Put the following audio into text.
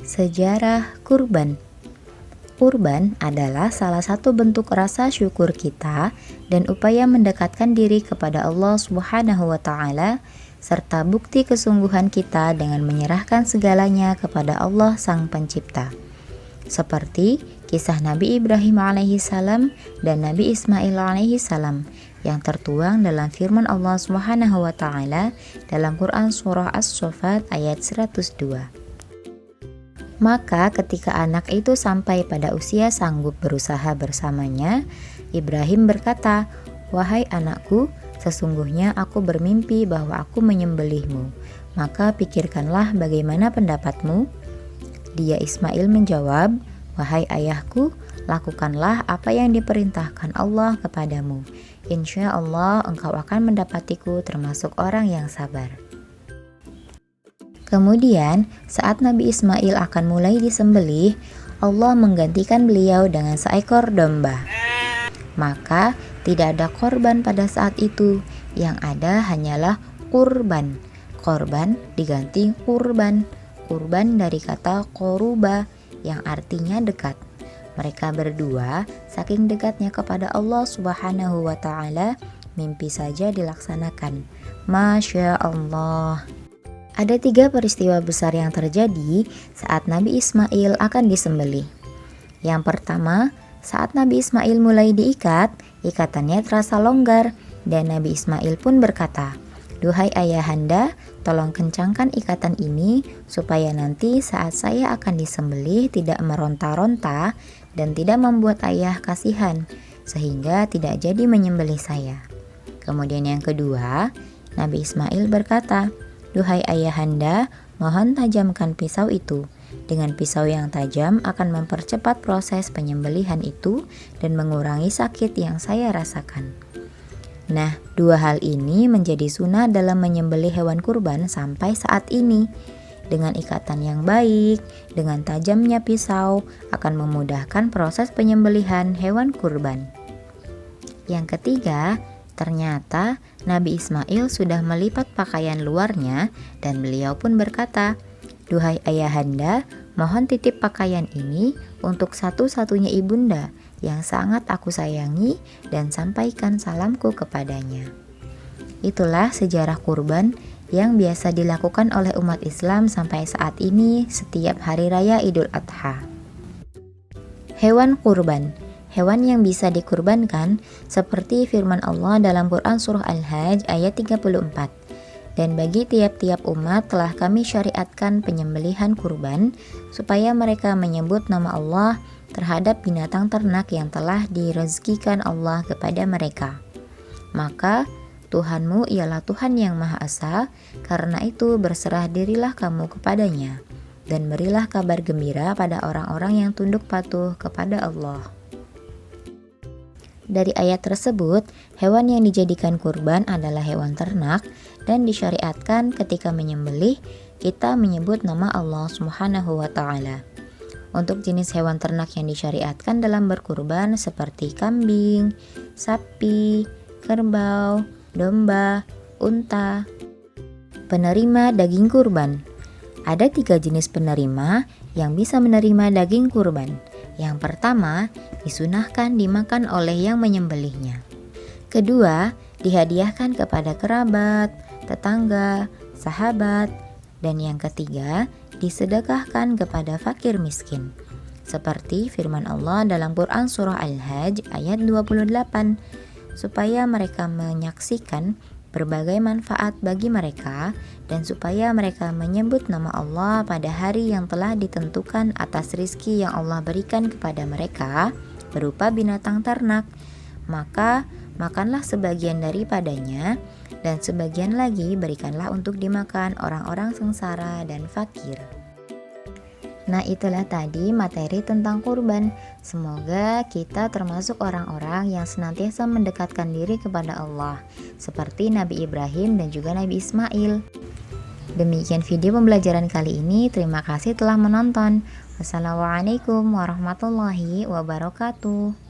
Sejarah kurban. Kurban adalah salah satu bentuk rasa syukur kita dan upaya mendekatkan diri kepada Allah Subhanahu wa Ta'ala, serta bukti kesungguhan kita dengan menyerahkan segalanya kepada Allah Sang Pencipta. Seperti kisah Nabi Ibrahim alaihissalam dan Nabi Ismail alaihissalam yang tertuang dalam firman Allah Subhanahu wa Ta'ala dalam Quran Surah As-Saffat ayat 102. Maka ketika anak itu sampai pada usia sanggup berusaha bersamanya, Ibrahim berkata, "Wahai anakku, sesungguhnya aku bermimpi bahwa aku menyembelihmu. Maka pikirkanlah bagaimana pendapatmu?" Dia Ismail menjawab, "Wahai ayahku, lakukanlah apa yang diperintahkan Allah kepadamu. Insya Allah engkau akan mendapatiku termasuk orang yang sabar." Kemudian, saat Nabi Ismail akan mulai disembelih, Allah menggantikan beliau dengan seekor domba. Maka, tidak ada korban pada saat itu, yang ada hanyalah kurban. Korban diganti kurban. Kurban dari kata koruba, yang artinya dekat. Mereka berdua, saking dekatnya kepada Allah Subhanahu wa Ta'ala, mimpi saja dilaksanakan. Masya Allah. Ada 3 peristiwa besar yang terjadi saat Nabi Ismail akan disembelih. Yang pertama, saat Nabi Ismail mulai diikat, ikatannya terasa longgar dan Nabi Ismail pun berkata, "Duhai ayahanda, tolong kencangkan ikatan ini supaya nanti saat saya akan disembelih tidak meronta-ronta dan tidak membuat ayah kasihan sehingga tidak jadi menyembelih saya." Kemudian yang kedua, Nabi Ismail berkata, "Duhai ayahanda, mohon tajamkan pisau itu. Dengan pisau yang tajam akan mempercepat proses penyembelihan itu dan mengurangi sakit yang saya rasakan." Nah, 2 hal ini menjadi sunnah dalam menyembelih hewan kurban sampai saat ini. Dengan ikatan yang baik, dengan tajamnya pisau akan memudahkan proses penyembelihan hewan kurban. Yang ketiga, ternyata Nabi Ismail sudah melipat pakaian luarnya dan beliau pun berkata, "Duhai ayahanda, mohon titip pakaian ini untuk satu-satunya ibunda yang sangat aku sayangi dan sampaikan salamku kepadanya." Itulah sejarah kurban yang biasa dilakukan oleh umat Islam sampai saat ini setiap hari raya Idul Adha. Hewan kurban. Hewan yang bisa dikurbankan seperti firman Allah dalam Quran Surah Al-Hajj ayat 34. "Dan bagi tiap-tiap umat telah kami syariatkan penyembelihan kurban supaya mereka menyebut nama Allah terhadap binatang ternak yang telah direzekikan Allah kepada mereka. Maka Tuhanmu ialah Tuhan yang Maha Esa, karena itu berserah dirilah kamu kepadanya dan berilah kabar gembira pada orang-orang yang tunduk patuh kepada Allah." Dari ayat tersebut, hewan yang dijadikan kurban adalah hewan ternak dan disyariatkan ketika menyembelih kita menyebut nama Allah Subhanahu wa Ta'ala. Untuk jenis hewan ternak yang disyariatkan dalam berkurban seperti kambing, sapi, kerbau, domba, unta. Penerima daging kurban. Ada 3 jenis penerima yang bisa menerima daging kurban. Yang pertama, disunahkan dimakan oleh yang menyembelihnya. Kedua, dihadiahkan kepada kerabat, tetangga, sahabat. Dan yang ketiga, disedekahkan kepada fakir miskin. Seperti firman Allah dalam Quran Surah Al-Hajj ayat 28, supaya mereka menyaksikan berbagai manfaat bagi mereka dan supaya mereka menyebut nama Allah pada hari yang telah ditentukan atas rizki yang Allah berikan kepada mereka berupa binatang ternak. Maka makanlah sebagian daripadanya dan sebagian lagi berikanlah untuk dimakan orang-orang sengsara dan fakir. Nah, itulah tadi materi tentang kurban. Semoga kita termasuk orang-orang yang senantiasa mendekatkan diri kepada Allah, seperti Nabi Ibrahim dan juga Nabi Ismail. Demikian video pembelajaran kali ini. Terima kasih telah menonton. Wassalamualaikum warahmatullahi wabarakatuh.